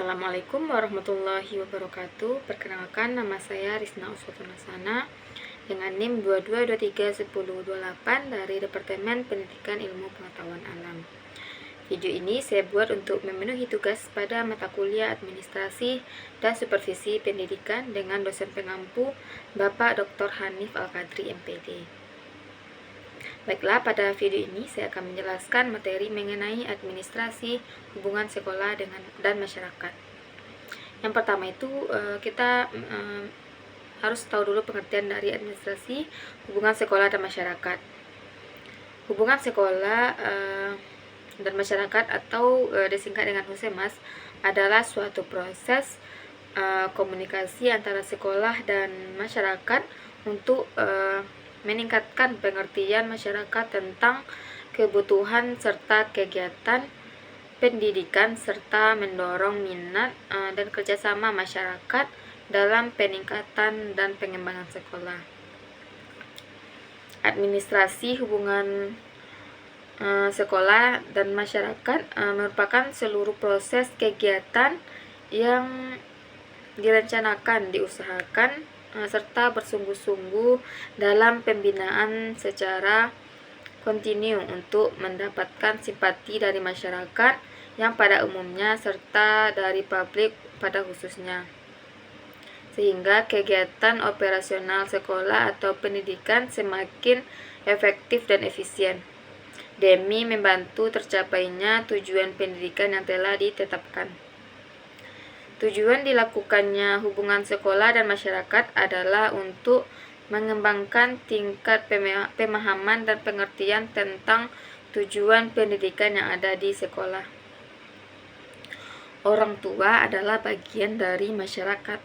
Assalamualaikum warahmatullahi wabarakatuh. Perkenalkan, nama saya Rizna Uswatun Hasanah dengan NIM 22231028 dari Departemen Pendidikan Ilmu Pengetahuan Alam. Video ini saya buat untuk memenuhi tugas pada mata kuliah Administrasi dan Supervisi Pendidikan dengan dosen pengampu Bapak Dr. Hanif Al-Qadri MPD. Baiklah, pada video ini saya akan menjelaskan materi mengenai administrasi hubungan sekolah dan masyarakat. Yang pertama itu kita harus tahu dulu pengertian dari administrasi hubungan sekolah dan masyarakat. Hubungan sekolah dan masyarakat atau disingkat dengan Husemas adalah suatu proses komunikasi antara sekolah dan masyarakat untuk meningkatkan pengertian masyarakat tentang kebutuhan serta kegiatan pendidikan serta mendorong minat dan kerjasama masyarakat dalam peningkatan dan pengembangan sekolah. Administrasi hubungan sekolah dan masyarakat merupakan seluruh proses kegiatan yang direncanakan, diusahakan serta bersungguh-sungguh dalam pembinaan secara kontinu untuk mendapatkan simpati dari masyarakat yang pada umumnya serta dari publik pada khususnya, sehingga kegiatan operasional sekolah atau pendidikan semakin efektif dan efisien demi membantu tercapainya tujuan pendidikan yang telah ditetapkan. Tujuan dilakukannya hubungan sekolah dan masyarakat adalah untuk mengembangkan tingkat pemahaman dan pengertian tentang tujuan pendidikan yang ada di sekolah. Orang tua adalah bagian dari masyarakat.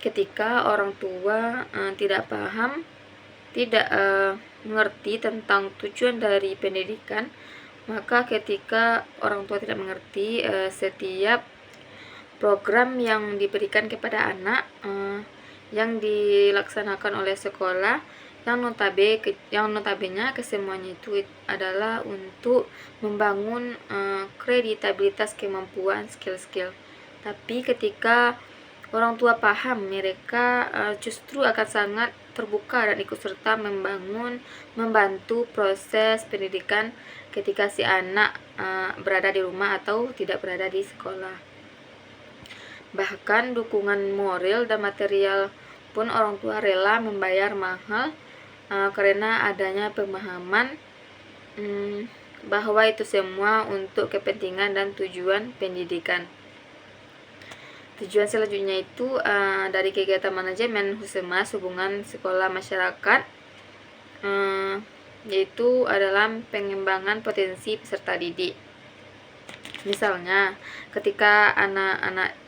Ketika orang tua tidak paham, tidak mengerti tentang tujuan dari pendidikan, maka ketika orang tua tidak mengerti setiap program yang diberikan kepada anak yang dilaksanakan oleh sekolah yang notabene kesemuanya itu adalah untuk membangun kreditabilitas kemampuan skill-skill. Tapi ketika orang tua paham, mereka justru akan sangat terbuka dan ikut serta membantu proses pendidikan ketika si anak berada di rumah atau tidak berada di sekolah. Bahkan dukungan moral dan material pun orang tua rela membayar mahal karena adanya pemahaman bahwa itu semua untuk kepentingan dan tujuan pendidikan. Tujuan selanjutnya itu dari kegiatan manajemen Husemas hubungan sekolah masyarakat yaitu adalah pengembangan potensi peserta didik. Misalnya ketika anak-anak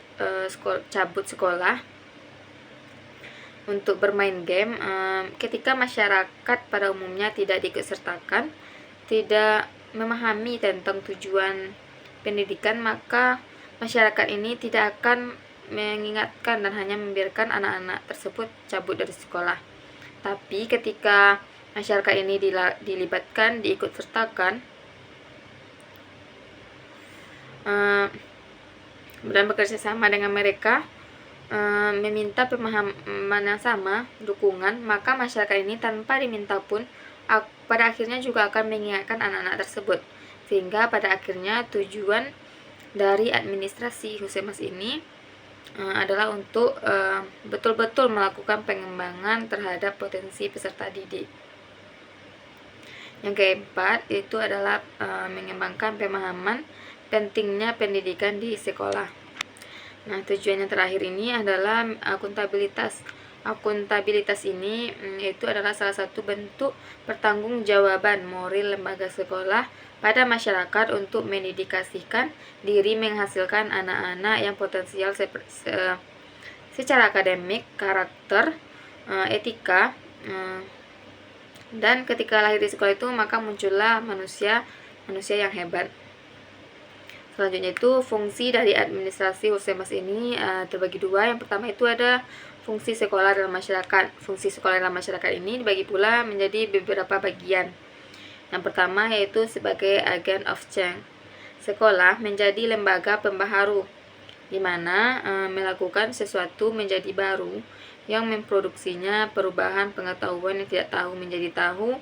cabut sekolah untuk bermain game, ketika masyarakat pada umumnya tidak diikutsertakan, tidak memahami tentang tujuan pendidikan, maka masyarakat ini tidak akan mengingatkan dan hanya membiarkan anak-anak tersebut cabut dari sekolah. Tapi ketika masyarakat ini dilibatkan, diikutsertakan dan bekerja sama dengan mereka, meminta pemahaman yang sama, dukungan, maka masyarakat ini tanpa diminta pun pada akhirnya juga akan mengingatkan anak-anak tersebut, sehingga pada akhirnya tujuan dari administrasi Husemas ini adalah untuk betul-betul melakukan pengembangan terhadap potensi peserta didik. Yang keempat itu adalah mengembangkan pemahaman pentingnya pendidikan di sekolah. Nah, tujuan yang terakhir ini adalah akuntabilitas. Akuntabilitas ini itu adalah salah satu bentuk pertanggungjawaban moral lembaga sekolah pada masyarakat untuk mendedikasikan diri menghasilkan anak-anak yang potensial secara akademik, karakter, etika, dan ketika lahir di sekolah itu maka muncullah manusia yang hebat. Selanjutnya itu fungsi dari administrasi Husemas ini terbagi dua. Yang pertama itu ada fungsi sekolah dalam masyarakat. Fungsi sekolah dalam masyarakat ini dibagi pula menjadi beberapa bagian. Yang pertama yaitu sebagai agent of change. Sekolah menjadi lembaga pembaharu di mana melakukan sesuatu menjadi baru, yang memproduksinya perubahan pengetahuan yang tidak tahu menjadi tahu,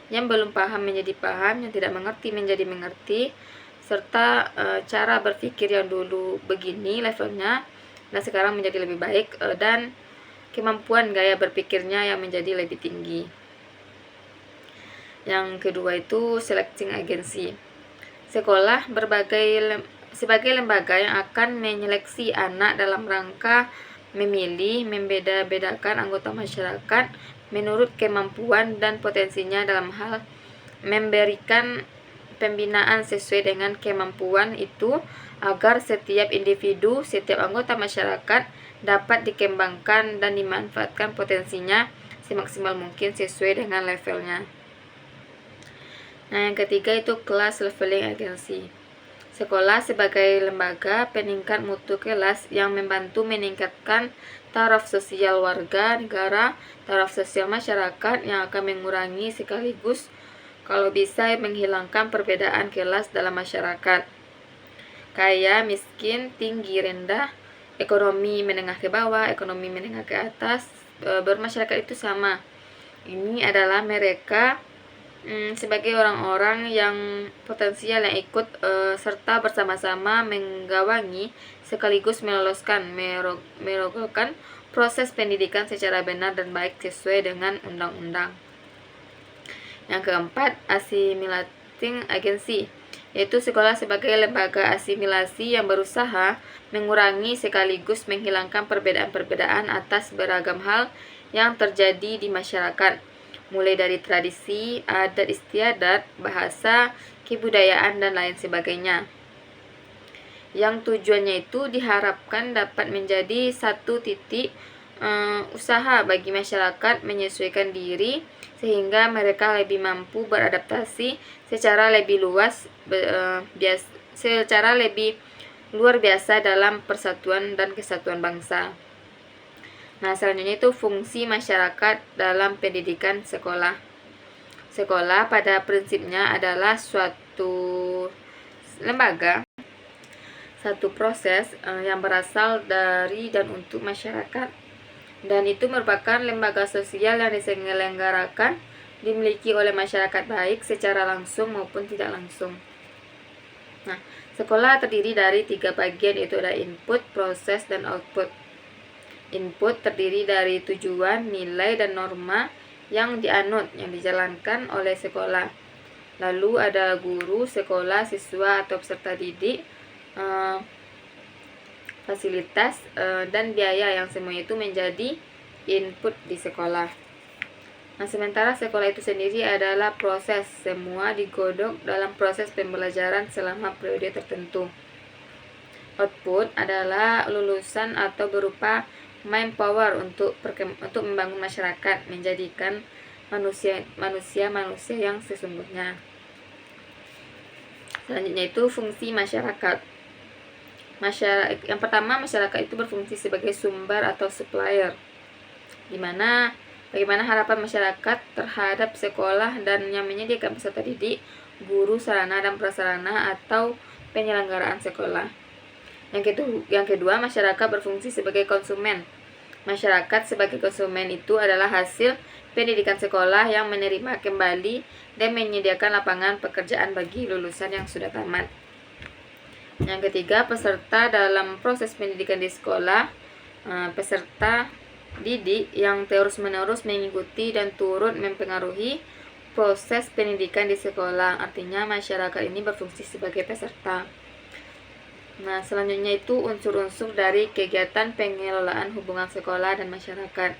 yang belum paham menjadi paham, yang tidak mengerti menjadi mengerti, serta cara berpikir yang dulu begini levelnya dan sekarang menjadi lebih baik, dan kemampuan gaya berpikirnya yang menjadi lebih tinggi. Yang kedua itu selecting agency. Sekolah sebagai lembaga yang akan menyeleksi anak dalam rangka memilih, membeda-bedakan anggota masyarakat menurut kemampuan dan potensinya dalam hal memberikan pembinaan sesuai dengan kemampuan itu agar setiap individu, setiap anggota masyarakat dapat dikembangkan dan dimanfaatkan potensinya semaksimal mungkin sesuai dengan levelnya. Nah, yang ketiga itu class leveling agency. Sekolah sebagai lembaga peningkat mutu kelas yang membantu meningkatkan taraf sosial warga negara, taraf sosial masyarakat yang akan mengurangi sekaligus kalau bisa menghilangkan perbedaan kelas dalam masyarakat. Kaya, miskin, tinggi, rendah, ekonomi menengah ke bawah, ekonomi menengah ke atas, bermasyarakat itu sama. Ini adalah mereka sebagai orang-orang yang potensial yang ikut serta bersama-sama menggawangi sekaligus meloloskan proses pendidikan secara benar dan baik sesuai dengan undang-undang. Yang keempat, assimilating agency, yaitu sekolah sebagai lembaga asimilasi yang berusaha mengurangi sekaligus menghilangkan perbedaan-perbedaan atas beragam hal yang terjadi di masyarakat, mulai dari tradisi, adat istiadat, bahasa, kebudayaan, dan lain sebagainya. Yang tujuannya itu diharapkan dapat menjadi satu titik usaha bagi masyarakat menyesuaikan diri sehingga mereka lebih mampu beradaptasi secara lebih luar biasa dalam persatuan dan kesatuan bangsa. Nah, selanjutnya itu fungsi masyarakat dalam pendidikan sekolah. Sekolah pada prinsipnya adalah suatu lembaga, satu proses yang berasal dari dan untuk masyarakat, dan itu merupakan lembaga sosial yang diselenggarakan dimiliki oleh masyarakat baik secara langsung maupun tidak langsung. Nah, sekolah terdiri dari 3 bagian, yaitu ada input, proses, dan output. Input terdiri dari tujuan, nilai, dan norma yang dianut, yang dijalankan oleh sekolah. Lalu ada guru, sekolah, siswa atau peserta didik, fasilitas, dan biaya yang semuanya itu menjadi input di sekolah. Nah, sementara sekolah itu sendiri adalah proses, semua digodok dalam proses pembelajaran selama periode tertentu. Output adalah lulusan atau berupa manpower untuk membangun masyarakat, menjadikan manusia yang sesungguhnya. Selanjutnya itu fungsi masyarakat. Yang pertama, masyarakat itu berfungsi sebagai sumber atau supplier, dimana bagaimana harapan masyarakat terhadap sekolah dan yang menyediakan peserta didik, guru, sarana dan prasarana atau penyelenggaraan sekolah. Yang kedua, masyarakat berfungsi sebagai konsumen. Masyarakat sebagai konsumen itu adalah hasil pendidikan sekolah yang menerima kembali dan menyediakan lapangan pekerjaan bagi lulusan yang sudah tamat. Yang ketiga, peserta dalam proses pendidikan di sekolah. Peserta didik yang terus-menerus mengikuti dan turut mempengaruhi proses pendidikan di sekolah. Artinya masyarakat ini berfungsi sebagai peserta. Nah, selanjutnya itu unsur-unsur dari kegiatan pengelolaan hubungan sekolah dan masyarakat.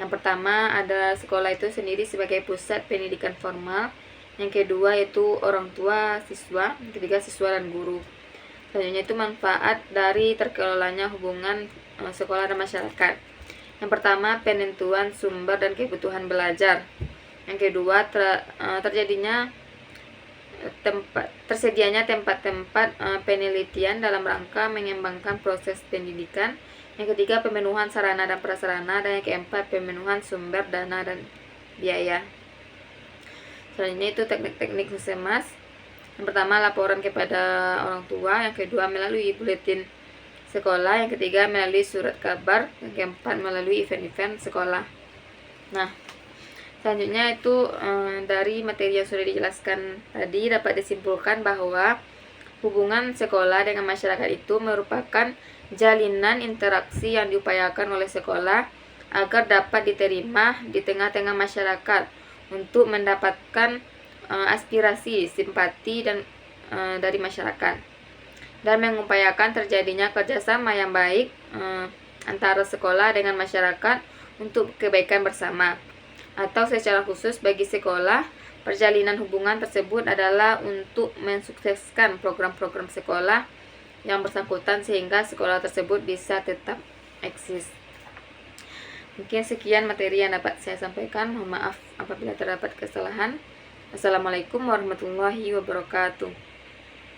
Yang pertama, ada sekolah itu sendiri sebagai pusat pendidikan formal. Yang kedua yaitu orang tua siswa. Yang ketiga, siswa dan guru. Selanjutnya itu manfaat dari terkelolanya hubungan sekolah dan masyarakat. Yang pertama, penentuan sumber dan kebutuhan belajar. Yang kedua, tersedianya tempat-tempat penelitian dalam rangka mengembangkan proses pendidikan. Yang ketiga, pemenuhan sarana dan prasarana. Dan yang keempat, pemenuhan sumber dana dan biaya. Selanjutnya itu teknik-teknik Husemas. Yang pertama, laporan kepada orang tua. Yang kedua, melalui buletin sekolah, yang ketiga melalui surat kabar, yang keempat melalui event-event sekolah. Nah, selanjutnya itu dari materi yang sudah dijelaskan tadi dapat disimpulkan bahwa hubungan sekolah dengan masyarakat itu merupakan jalinan interaksi yang diupayakan oleh sekolah agar dapat diterima di tengah-tengah masyarakat untuk mendapatkan aspirasi, simpati dan dari masyarakat, dan mengupayakan terjadinya kerjasama yang baik antara sekolah dengan masyarakat untuk kebaikan bersama. Atau secara khusus bagi sekolah, perjalinan hubungan tersebut adalah untuk mensukseskan program-program sekolah yang bersangkutan sehingga sekolah tersebut bisa tetap eksis. Mungkin sekian materi yang dapat saya sampaikan. Mohon maaf apabila terdapat kesalahan. Assalamualaikum warahmatullahi wabarakatuh.